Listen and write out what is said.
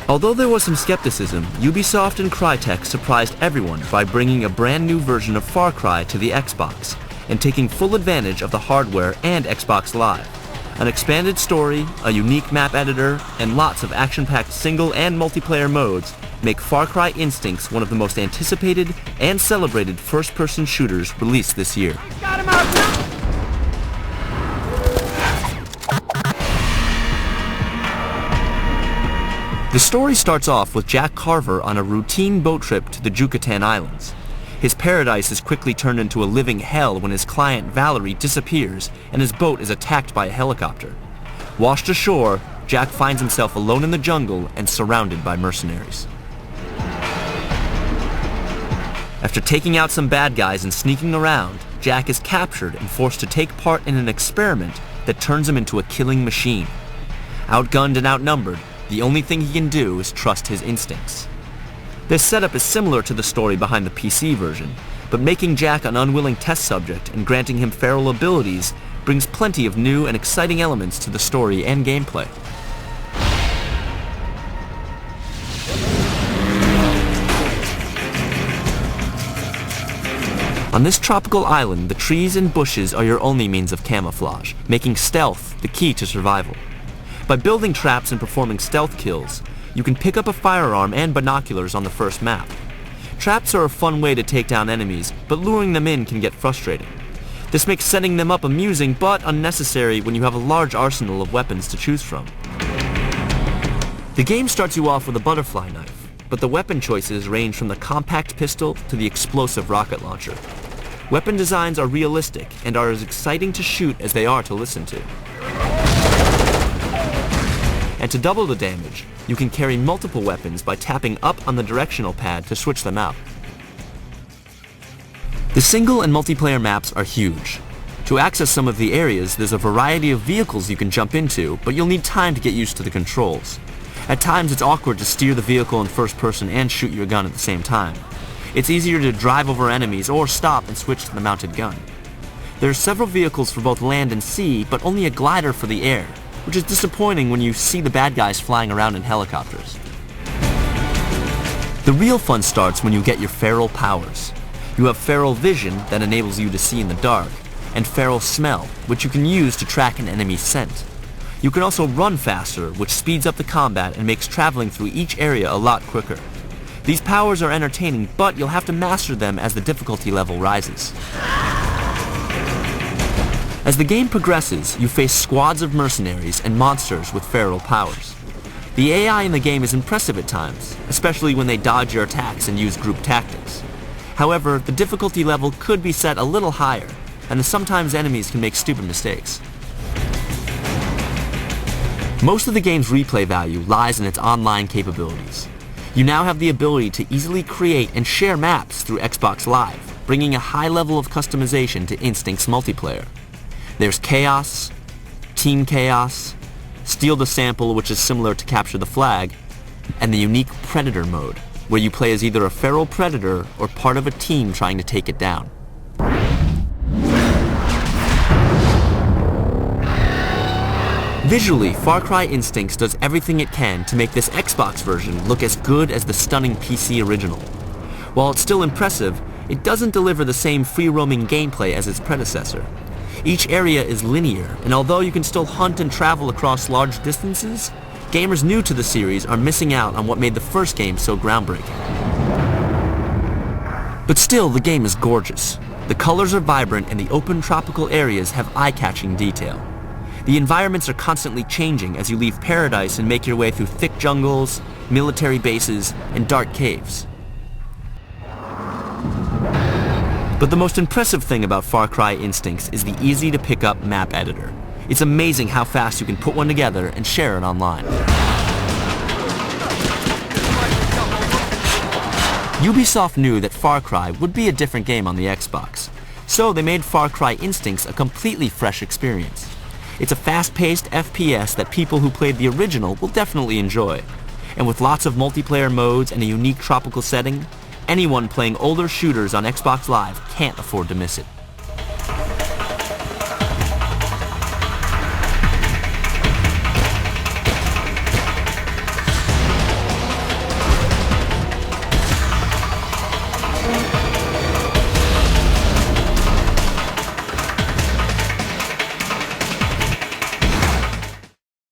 Although there was some skepticism, Ubisoft and Crytek surprised everyone by bringing a brand new version of FarCry to the Xbox and taking full advantage of the hardware and Xbox Live. An expanded story, a unique map editor, and lots of action-packed single and multiplayer modes make Far Cry Instincts one of the most anticipated and celebrated first-person shooters released this year. Got him out now! The story starts off with Jack Carver on a routine boat trip to the Yucatan Islands. His paradise is quickly turned into a living hell when his client Valerie disappears and his boat is attacked by a helicopter. Washed ashore, Jack finds himself alone in the jungle and surrounded by mercenaries. After taking out some bad guys and sneaking around, Jack is captured and forced to take part in an experiment that turns him into a killing machine. Outgunned and outnumbered, the only thing he can do is trust his instincts. This setup is similar to the story behind the PC version, but making Jack an unwilling test subject and granting him feral abilities brings plenty of new and exciting elements to the story and gameplay. On this tropical island, the trees and bushes are your only means of camouflage, making stealth the key to survival. By building traps and performing stealth kills, you can pick up a firearm and binoculars on the first map. Traps are a fun way to take down enemies, but luring them in can get frustrating. This makes setting them up amusing but unnecessary when you have a large arsenal of weapons to choose from. The game starts you off with a butterfly knife, but the weapon choices range from the compact pistol to the explosive rocket launcher. Weapon designs are realistic and are as exciting to shoot as they are to listen to. And to double the damage, you can carry multiple weapons by tapping up on the directional pad to switch them out. The single and multiplayer maps are huge. To access some of the areas, there's a variety of vehicles you can jump into, but you'll need time to get used to the controls. At times it's awkward to steer the vehicle in first person and shoot your gun at the same time. It's easier to drive over enemies or stop and switch to the mounted gun. There are several vehicles for both land and sea, but only a glider for the air, which is disappointing when you see the bad guys flying around in helicopters. The real fun starts when you get your feral powers. You have feral vision that enables you to see in the dark, and feral smell, which you can use to track an enemy's scent. You can also run faster, which speeds up the combat and makes traveling through each area a lot quicker. These powers are entertaining, but you'll have to master them as the difficulty level rises. As the game progresses, you face squads of mercenaries and monsters with feral powers. The AI in the game is impressive at times, especially when they dodge your attacks and use group tactics. However, the difficulty level could be set a little higher, and sometimes enemies can make stupid mistakes. Most of the game's replay value lies in its online capabilities. You now have the ability to easily create and share maps through Xbox Live, bringing a high level of customization to Instinct's multiplayer. There's Chaos, Team Chaos, Steal the Sample, which is similar to Capture the Flag, and the unique Predator mode, where you play as either a feral predator or part of a team trying to take it down. Visually, Far Cry Instincts does everything it can to make this Xbox version look as good as the stunning PC original. While it's still impressive, it doesn't deliver the same free-roaming gameplay as its predecessor. Each area is linear, and although you can still hunt and travel across large distances, gamers new to the series are missing out on what made the first game so groundbreaking. But still, the game is gorgeous. The colors are vibrant and the open tropical areas have eye-catching detail. The environments are constantly changing as you leave paradise and make your way through thick jungles, military bases, and dark caves. But the most impressive thing about Far Cry Instincts is the easy-to-pick-up map editor. It's amazing how fast you can put one together and share it online. Ubisoft knew that Far Cry would be a different game on the Xbox, so they made Far Cry Instincts a completely fresh experience. It's a fast-paced FPS that people who played the original will definitely enjoy. And with lots of multiplayer modes and a unique tropical setting, anyone playing older shooters on Xbox Live can't afford to miss it.